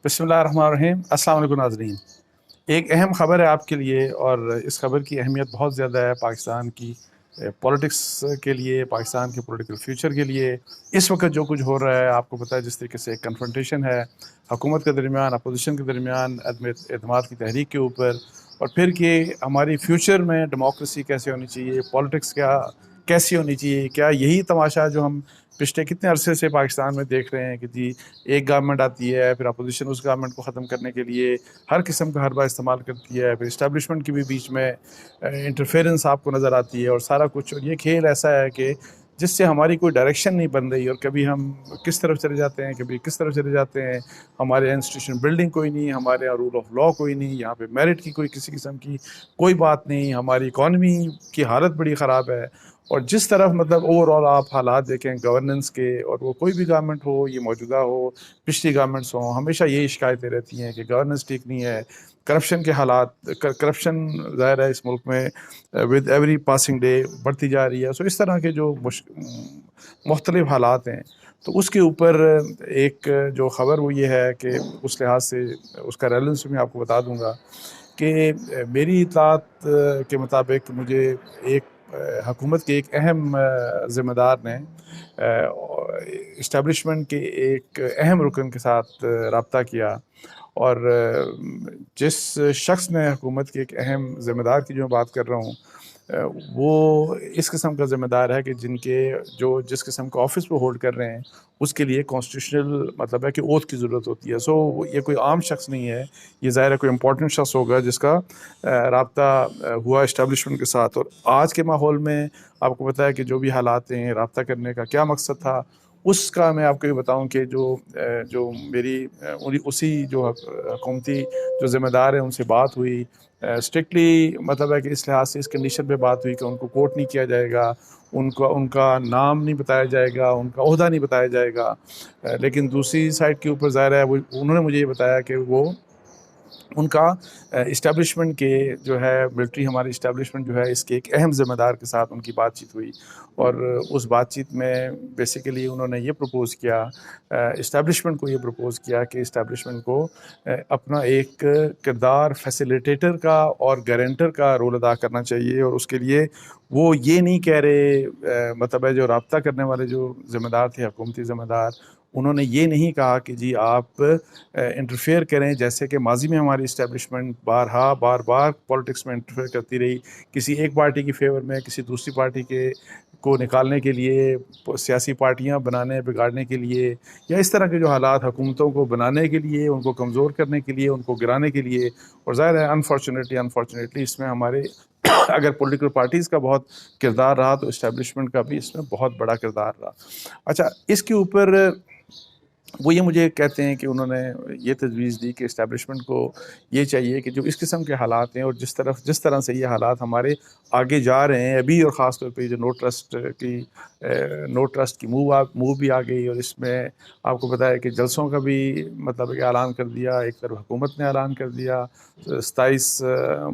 बिस्मिल्लाहिर्रहमानिर्रहीम। अस्सलाम वालेकुम नाज़रीन। एक अहम ख़बर है आपके लिए और इस ख़बर की अहमियत बहुत ज़्यादा है पाकिस्तान की पॉलिटिक्स के लिए, पाकिस्तान के पॉलिटिकल फ्यूचर के लिए। इस वक्त जो कुछ हो रहा है आपको पता है, जिस तरीके से एक कन्फ्रंटेशन है हुकूमत के दरमियान, अपोजिशन के दरमियान, अदम एतमाद की तहरीक के ऊपर, और फिर कि हमारी फ्यूचर में डेमोक्रेसी कैसे होनी चाहिए, पॉलिटिक्स क्या कैसी होनी चाहिए। क्या यही तमाशा जो हम पिछले कितने अरसे से पाकिस्तान में देख रहे हैं कि जी एक गवर्नमेंट आती है, फिर अपोजिशन उस गवर्नमेंट को ख़त्म करने के लिए हर किस्म का हरबा इस्तेमाल करती है, फिर इस्टेब्लिशमेंट की भी बीच में इंटरफेरेंस आपको नज़र आती है और सारा कुछ। और ये खेल ऐसा है कि जिससे हमारी कोई डायरेक्शन नहीं बन रही, और कभी हम किस तरफ चले जाते हैं, कभी किस तरफ चले जाते हैं। हमारे इंस्टीट्यूशन बिल्डिंग कोई नहीं, हमारे यहाँ रूल ऑफ लॉ कोई नहीं, यहाँ पे मेरिट की कोई किसी किस्म की कोई बात नहीं, हमारी इकॉनमी की हालत बड़ी ख़राब है। और जिस तरफ मतलब ओवरऑल आप हालात देखें गवर्नेंस के, और वो कोई भी गवर्नमेंट हो, ये मौजूदा हो, पिछली गवर्नमेंट्स हों, हमेशा यही शिकायतें रहती हैं कि गवर्नेंस ठीक नहीं है, करप्शन के हालात, करप्शन ज़ाहिर है इस मुल्क में विद एवरी पासिंग डे बढ़ती जा रही है। सो इस तरह के जो मुख्तलिफ हालात हैं, तो उसके ऊपर एक जो ख़बर वो ये है कि उस लिहाज से उसका रेलेवेंस मैं आपको बता दूंगा कि मेरी इत्तलात के मुताबिक मुझे एक हुकूमत के एक अहम ज़िम्मेदार ने इस्टेब्लिशमेंट के एक अहम रुकन के साथ रब्ता किया। और जिस शख्स ने हुकूमत के एक अहम ज़िम्मेदार की जो मैं बात कर रहा हूँ, वो इस किस्म का ज़िम्मेदार है कि जिनके जो जिस किस्म का ऑफिस वो होल्ड कर रहे हैं उसके लिए कॉन्स्टिट्यूशनल मतलब है कि ओथ की ज़रूरत होती है। सो ये कोई आम शख्स नहीं है, ये ज़ाहिर है कोई इम्पोर्टेंट शख्स होगा जिसका रब्ता हुआ इस्टेब्लिशमेंट के साथ। और आज के माहौल में आपको पता है कि जो भी हालात हैं, रब्ता करने का क्या मकसद था, उसका मैं आपको ये बताऊं कि जो मेरी उसी जो हुकूमती जो ज़िम्मेदार है उनसे बात हुई। स्ट्रिक्टली मतलब है कि इस लिहाज से इस कंडीशन पे बात हुई कि उनको कोर्ट नहीं किया जाएगा, उनका उनका नाम नहीं बताया जाएगा, उनका ओहदा नहीं बताया जाएगा। लेकिन दूसरी साइड के ऊपर ज़ाहिर है वो उन्होंने मुझे ये बताया कि वो उनका इस्टेब्लिशमेंट के जो है मिलिट्री हमारी इस्टेब्लिशमेंट जो है इसके एक अहम ज़िम्मेदार के साथ उनकी बातचीत हुई। और उस बातचीत में बेसिकली उन्होंने ये प्रपोज़ किया, इस्टेब्लिशमेंट को ये प्रपोज़ किया कि इस्टेब्लिशमेंट को अपना एक किरदार फैसिलिटेटर का और गारंटर का रोल अदा करना चाहिए। और उसके लिए वो ये नहीं कह रहे, मतलब है जो रब्ता करने वाले जो ज़िम्मेदार थे, हुकूमती ज़िम्मेदार, उन्होंने ये नहीं कहा कि जी आप इंटरफेयर करें, जैसे कि माजी में हमारी इस्टेब्लिशमेंट बार बार पॉलिटिक्स में इंटरफेयर करती रही, किसी एक पार्टी की फेवर में, किसी दूसरी पार्टी के को निकालने के लिए, सियासी पार्टियां बनाने बिगाड़ने के लिए, या इस तरह के जो हालात हुकूमतों को बनाने के लिए, उनको कमज़ोर करने के लिए, उनको गिराने के लिए। और ज़ाहिर है अनफॉर्चुनेटली इसमें हमारे अगर पॉलिटिकल पार्टीज़ का बहुत किरदार रहा तो इस्टेब्लिशमेंट का भी इसमें बहुत बड़ा किरदार रहा। अच्छा, इसके ऊपर वो ये मुझे कहते हैं कि उन्होंने ये तजवीज़ दी कि इस्टेब्लिशमेंट को ये चाहिए कि जो इस किस्म के हालात हैं और जिस तरह से ये हालात हमारे आगे जा रहे हैं अभी, और ख़ास तौर पे जो नो ट्रस्ट की मूव भी आ गई, और इसमें आपको पता है कि जलसों का भी मतलब कि ऐलान कर दिया। एक तरफ हुकूमत ने ऐलान कर दिया 27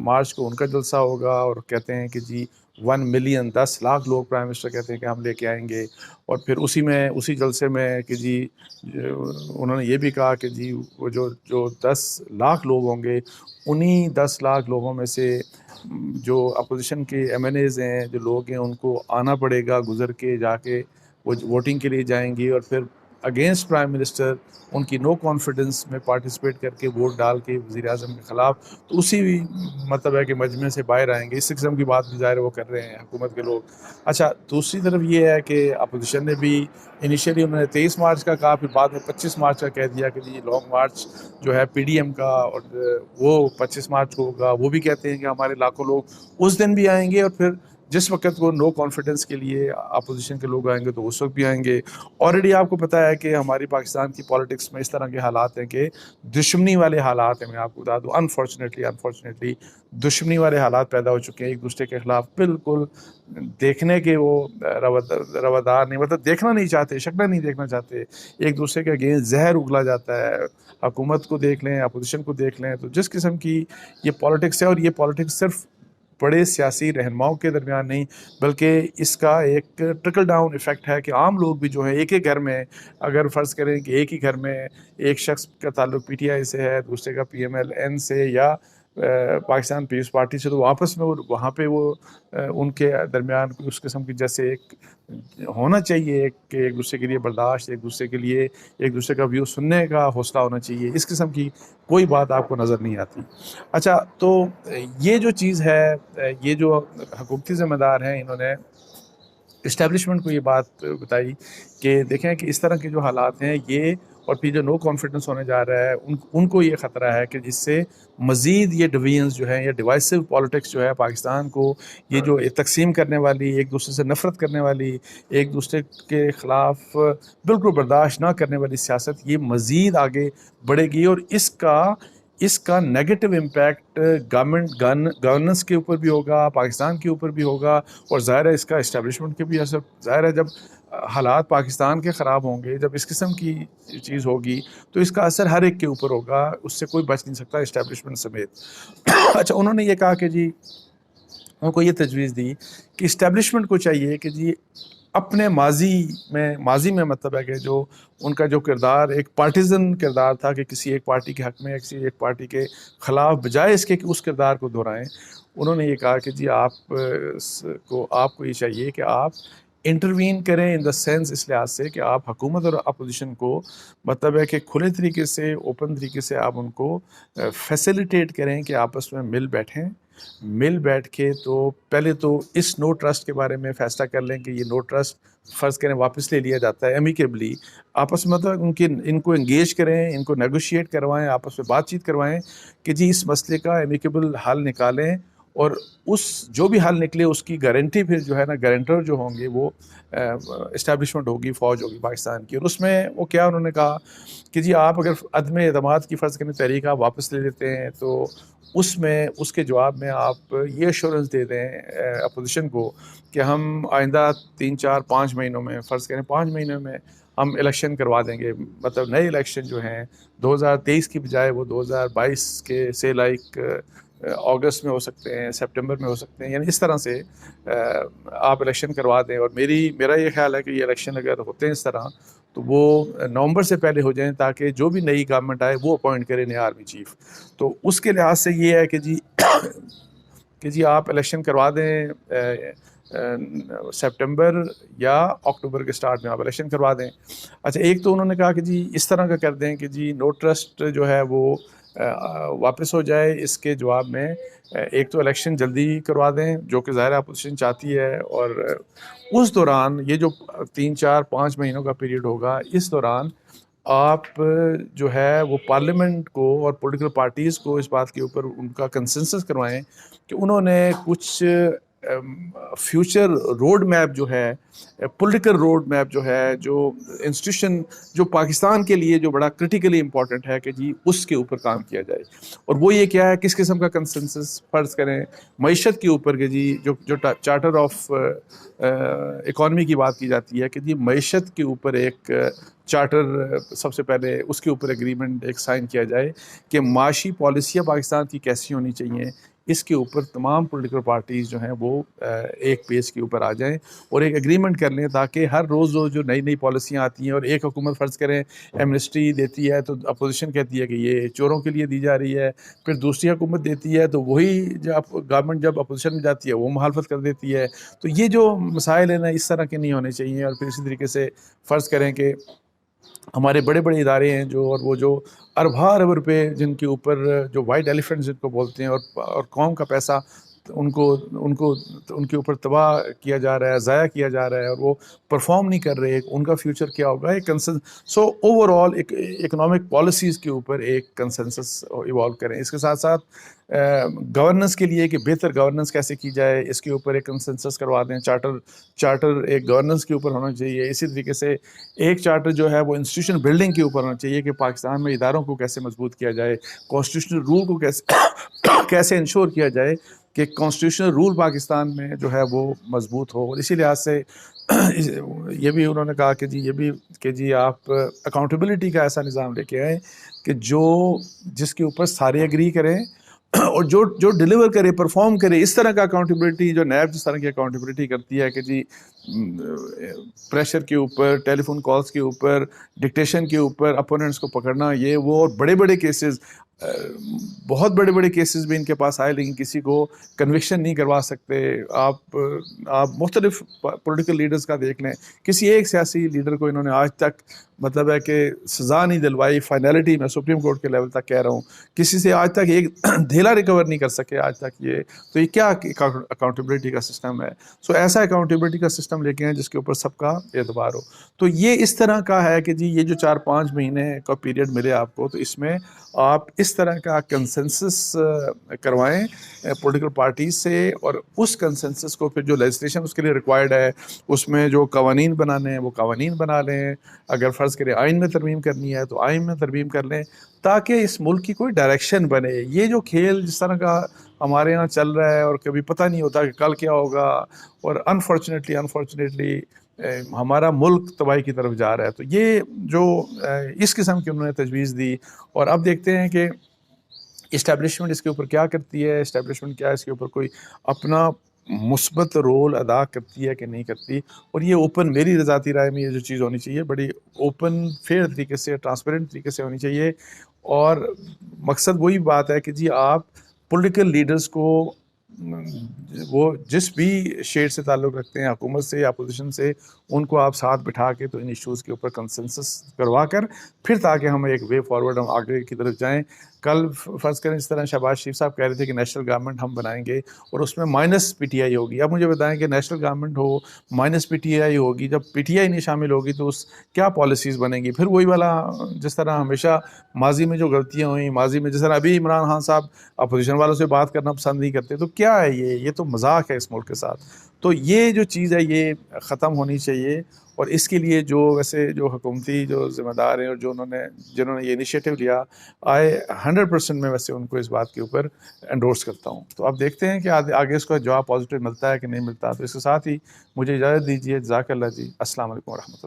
मार्च को उनका जलसा होगा, और कहते हैं कि जी 1 मिलियन 10 लाख लोग प्राइम मिनिस्टर कहते हैं कि हम लेके आएंगे। और फिर उसी जलसे में कि जी उन्होंने ये भी कहा कि जी वो जो जो 10 लाख लोग होंगे, उन्हीं 10 लाख लोगों में से जो अपोजिशन के एमएनएज़ हैं, जो लोग हैं, उनको आना पड़ेगा, गुजर के जाके वो वोटिंग के लिए जाएंगे, और फिर अगेंस्ट प्राइम मिनिस्टर उनकी नो कॉन्फिडेंस में पार्टिसिपेट करके वोट डाल के वज़ीर आज़म के ख़िलाफ़, तो उसी मतलब है कि मजमे से बाहर आएंगे। इस किस्म की बात भी ज़ाहिर वो कर रहे हैं हुकूमत के लोग। अच्छा, दूसरी तरफ ये है कि अपोजिशन ने भी इनिशियली उन्होंने 23 मार्च का कहा, फिर बाद में 25 मार्च का कह दिया कि जी लॉन्ग मार्च जो है पीडीएम का, और वो 25 मार्च को होगा। वो भी कहते हैं कि हमारे लाखों लोग उस दिन भी आएंगे, और फिर जिस वक्त वो नो कॉन्फिडेंस के लिए अपोजिशन के लोग आएंगे तो उस वक्त भी आएंगे। ऑलरेडी आपको पता है कि हमारी पाकिस्तान की पॉलिटिक्स में इस तरह के हालात हैं कि दुश्मनी वाले हालात हैं। मैं आपको बता दूं, अनफॉर्चुनेटली दुश्मनी वाले हालात पैदा हो चुके हैं, एक दूसरे के खिलाफ बिल्कुल देखने के वो रवादार नहीं, मतलब देखना नहीं चाहते, शक्ल नहीं देखना चाहते, एक दूसरे के अगेंस्ट जहर उगला जाता है। हुकूमत को देख लें, अपोजिशन को देख लें, तो जिस किस्म की ये पॉलिटिक्स है, और ये पॉलिटिक्स सिर्फ बड़े सियासी रहनुमाओं के दरमियान नहीं, बल्कि इसका एक ट्रिकल डाउन इफ़ेक्ट है कि आम लोग भी जो हैं एक ही घर में, अगर फ़र्ज़ करें कि एक ही घर में एक शख्स का ताल्लुक पीटीआई से है, दूसरे का पीएमएल-एन से या पाकिस्तान पीपल्स पार्टी से, तो आपस में वो वहाँ पे वो उनके दरमियान उस किस्म की जैसे एक होना चाहिए कि एक दूसरे के लिए बर्दाश्त, एक दूसरे के लिए एक दूसरे का व्यू सुनने का हौसला होना चाहिए, इस किस्म की कोई बात आपको नज़र नहीं आती। अच्छा, तो ये जो चीज़ है, ये जो हुकूमती ज़िम्मेदार हैं, इन्होंने इस्टेब्लिशमेंट को ये बात बताई कि देखें कि इस तरह के जो हालात हैं ये, और फिर जो नो कॉन्फिडेंस होने जा रहा है, उनको ये ख़तरा है कि जिससे मज़ीद ये डिवीजन्स जो हैं, ये डिवाइसिव पॉलिटिक्स जो है पाकिस्तान को, ये जो तकसीम करने वाली, एक दूसरे से नफ़रत करने वाली, एक दूसरे के ख़िलाफ़ बिल्कुल बर्दाश्त ना करने वाली सियासत, ये मज़ीद आगे बढ़ेगी और इसका नेगेटिव इम्पैक्ट गवर्नेंस के ऊपर भी होगा, पाकिस्तान के ऊपर भी होगा, और ज़ाहिर है इसका इस्टेब्लिशमेंट के भी असर। ज़ाहिर है जब हालात पाकिस्तान के ख़राब होंगे, जब इस किस्म की चीज़ होगी, तो इसका असर हर एक के ऊपर होगा, उससे कोई बच नहीं सकता, इस्टेब्लिशमेंट समेत। अच्छा, उन्होंने ये कहा कि जी, उनको ये तजवीज़ दी कि इस्टेब्लिशमेंट को चाहिए कि जी अपने माजी में मतलब है कि जो उनका जो किरदार एक पार्टीज़न किरदार था कि किसी एक पार्टी के हक़ में, किसी एक पार्टी के ख़िलाफ़, बजाय इसके कि उस किरदार को दोहराएं, उन्होंने ये कहा कि जी आपको ये चाहिए कि आप इंटरवीन करें इन द सेंस, इस लिहाज से कि आप हुकूमत और अपोजिशन को मतलब है कि खुले तरीके से, ओपन तरीके से आप उनको फैसिलिटेट करें कि आपस में मिल बैठ के तो पहले तो इस नो ट्रस्ट के बारे में फ़ैसला कर लें कि ये नो ट्रस्ट फ़र्ज़ करें वापस ले लिया जाता है एमिकेबली, आपस में मतलब इनको एंगेज करें, इनको नेगोशिएट करवाएं, आपस में बातचीत करवाएं कि जी इस मसले का एमिकेबल हल निकालें, और उस जो भी हल निकले उसकी गारंटी फिर जो है ना, गारंटर जो होंगे वो इस्टेब्लिशमेंट होगी, फ़ौज होगी पाकिस्तान की। और उसमें वो क्या उन्होंने कहा कि जी आप अगर अदम एतमाद की फ़र्ज़ करें तहरीक आप वापस ले लेते हैं, तो उसमें उसके जवाब में आप ये एश्योरेंस दे दें अपोजिशन को कि हम आइंदा 3-4-5 महीनों में, फ़र्ज़ करें 5 महीनों में हम इलेक्शन करवा देंगे, मतलब नए इलेक्शन जो हैं 2023 की बजाय वो 2022 के से अगस्त में हो सकते हैं, सितंबर में हो सकते हैं, यानी इस तरह से आप इलेक्शन करवा दें। और मेरा ये ख्याल है कि ये इलेक्शन अगर होते हैं इस तरह, तो वो नवंबर से पहले हो जाएं, ताकि जो भी नई गवर्नमेंट आए वो अपॉइंट करे नया आर्मी चीफ। तो उसके लिहाज से ये है कि जी कि जी आप इलेक्शन करवा दें, सितंबर या अक्टूबर के स्टार्ट में आप इलेक्शन करवा दें। अच्छा, एक तो उन्होंने कहा कि जी इस तरह का कर दें कि जी नो ट्रस्ट जो है वो वापस हो जाए। इसके जवाब में एक तो इलेक्शन जल्दी करवा दें, जो कि ज़ाहिर अपोजिशन चाहती है, और उस दौरान ये जो 3-4-5 महीनों का पीरियड होगा, इस दौरान आप जो है वो पार्लियामेंट को और पॉलिटिकल पार्टीज़ को इस बात के ऊपर उनका कंसेंसस करवाएं कि उन्होंने कुछ फ्यूचर रोड मैप जो है, पॉलिटिकल रोड मैप जो है, जो इंस्टीट्यूशन जो पाकिस्तान के लिए जो बड़ा क्रिटिकली इम्पोर्टेंट है कि जी उसके ऊपर काम किया जाए। और वो ये क्या है, किस किस्म का कंसेंसस, फ़र्ज़ करें मईशत के ऊपर कि जी जो चार्टर ऑफ इकॉनमी की बात की जाती है कि जी मईशत के ऊपर एक चार्टर सबसे पहले उसके ऊपर एग्रीमेंट एक साइन किया जाए कि माशी पॉलिसियाँ पाकिस्तान की कैसी होनी चाहिए। इसके ऊपर तमाम पॉलिटिकल पार्टीज़ जो हैं वो एक पेज के ऊपर आ जाएं और एक एग्रीमेंट कर लें, ताकि हर रोज़ जो नई नई पॉलिसियाँ आती हैं, और एक हुकूमत फ़र्ज़ करें एमनेस्टी देती है तो अपोजिशन कहती है कि ये चोरों के लिए दी जा रही है, फिर दूसरी हुकूमत देती है तो वही जब गवर्नमेंट जब अपोजिशन में जाती है वो मुखालफत कर देती है। तो ये जो मसाइल हैं ना, इस तरह के नहीं होने चाहिए। और फिर इसी तरीके से फ़र्ज़ करें कि हमारे बड़े बड़े इदारे हैं जो, और वो जो अरब रुपए जिनके ऊपर जो वाइट एलिफेंट्स जिनको बोलते हैं, और कौम का पैसा उनको उनको उनके ऊपर तबाह किया जा रहा है, ज़ाया किया जा रहा है, और वो परफॉर्म नहीं कर रहे, उनका फ्यूचर क्या होगा, एक कंसेंस। सो ओवरऑल एक इकोनॉमिक पॉलिसीज़ के ऊपर एक कंसेंसस इवॉल्व करें। इसके साथ साथ गवर्नेंस के लिए कि बेहतर गवर्नेंस कैसे की जाए, इसके ऊपर एक कंसेंसस करवा दें। चार्टर एक गवर्नेंस के ऊपर होना चाहिए। इसी तरीके से एक चार्टर जो है वो इंस्टीट्यूशन बिल्डिंग के ऊपर होना चाहिए कि पाकिस्तान में इदारों को कैसे मजबूत किया जाए, कॉन्स्टिट्यूशनल रूल को कैसे इंश्योर किया जाए कि कॉन्स्टिट्यूशनल रूल पाकिस्तान में जो है वो मजबूत हो। और इसी लिहाज से ये भी उन्होंने कहा कि जी आप अकाउंटेबिलिटी का ऐसा निज़ाम लेके आए कि जिसके ऊपर सारे एग्री करें, और जो जो डिलीवर करे, परफॉर्म करे, इस तरह का अकाउंटेबिलिटी जो नैब जिस तरह की अकाउंटेबिलिटी करती है कि जी प्रेशर के ऊपर, टेलीफोन कॉल्स के ऊपर, डिक्टेशन के ऊपर अपोनेंट्स को पकड़ना, ये वो, और बड़े बड़े केसेस, बहुत बड़े बड़े केसेस भी इनके पास आए, लेकिन किसी को कन्विक्शन नहीं करवा सकते। आप मुख्तलिफ पॉलिटिकल लीडर्स का देख लें, किसी एक सियासी लीडर को इन्होंने आज तक मतलब है कि सज़ा नहीं दिलवाई। फाइनलिटी मैं सुप्रीम कोर्ट के लेवल तक कह रहा हूँ, किसी से आज तक एक धेला रिकवर नहीं कर सके आज तक ये। तो ये क्या अकाउंटेबिलिटी का सिस्टम है? सो ऐसा अकाउंटेबिलिटी का सिस्टम लेके आए जिसके ऊपर सबका एतबार हो। तो ये इस तरह का है कि जी ये जो 4-5 महीने का पीरियड मिले आपको, तो इसमें आप इस तरह का कंसेंसस करवाएं पॉलिटिकल पार्टीज से, और उस कंसेंसस को फिर जो लेजिस्लेशन उसके लिए रिक्वायर्ड है, उसमें जो कवानीन बनाने हैं वो कवानीन बना लें। अगर फ़र्ज़ करें आइन में तरमीम करनी है तो आइन में तरमीम कर लें, ताकि इस मुल्क की कोई डायरेक्शन बने। ये जो खेल जिस तरह का हमारे यहाँ चल रहा है, और कभी पता नहीं होता कि कल क्या होगा, और अनफॉर्चुनेटली हमारा मुल्क तबाही की तरफ जा रहा है। तो ये जो इस किस्म की उन्होंने तजवीज़ दी, और अब देखते हैं कि इस्टेब्लिशमेंट इसके ऊपर क्या करती है, इस्टेब्लिशमेंट क्या इसके ऊपर कोई अपना मुस्बत रोल अदा करती है कि नहीं करती। और ये ओपन, मेरी रज़ाती राय में ये जो चीज़ होनी चाहिए बड़ी ओपन फेयर तरीके से, ट्रांसपेरेंट तरीके से होनी चाहिए। और मकसद वही बात है कि जी आप पॉलिटिकल लीडर्स को वो जिस भी शेड से ताल्लुक़ रखते हैं, हुकूमत से या अपोजिशन से, उनको आप साथ बिठा के तो इन इश्यूज़ के ऊपर कंसेंसस करवा कर, फिर ताकि हम एक वे फॉरवर्ड हम आगे की तरफ जाएं। कल फ़र्ज़ करें इस तरह शहबाज शरीफ साहब कह रहे थे कि नेशनल गवर्नमेंट हम बनाएंगे और उसमें माइनस पीटीआई होगी। अब मुझे बताएं कि नेशनल गवर्नमेंट हो, माइनस पीटीआई होगी, जब पीटीआई नहीं शामिल होगी तो उस क्या पॉलिसीज़ बनेंगी? फिर वही वाला, जिस तरह हमेशा माजी में जो गलतियाँ हुई, माजी में जिस तरह अभी इमरान खान साहब अपोजिशन वालों से बात करना पसंद नहीं करते, तो क्या है ये तो मजाक है इस मुल्क के साथ। तो ये जो चीज़ है ये ख़त्म होनी चाहिए, और इसके लिए जो वैसे जो हुकूमती जो ज़िम्मेदार हैं और जो जिन्होंने ये इनिशिएटिव लिया, आई 100% मैं वैसे उनको इस बात के ऊपर एंडोर्स करता हूँ। तो अब देखते हैं कि आगे इसका जवाब पॉजिटिव मिलता है कि नहीं मिलता। तो इसके साथ ही मुझे इजाज़त दीजिए। जज़ाकल्लाह जी। अस्सलाम वालेकुम व रहमतुल्लाह।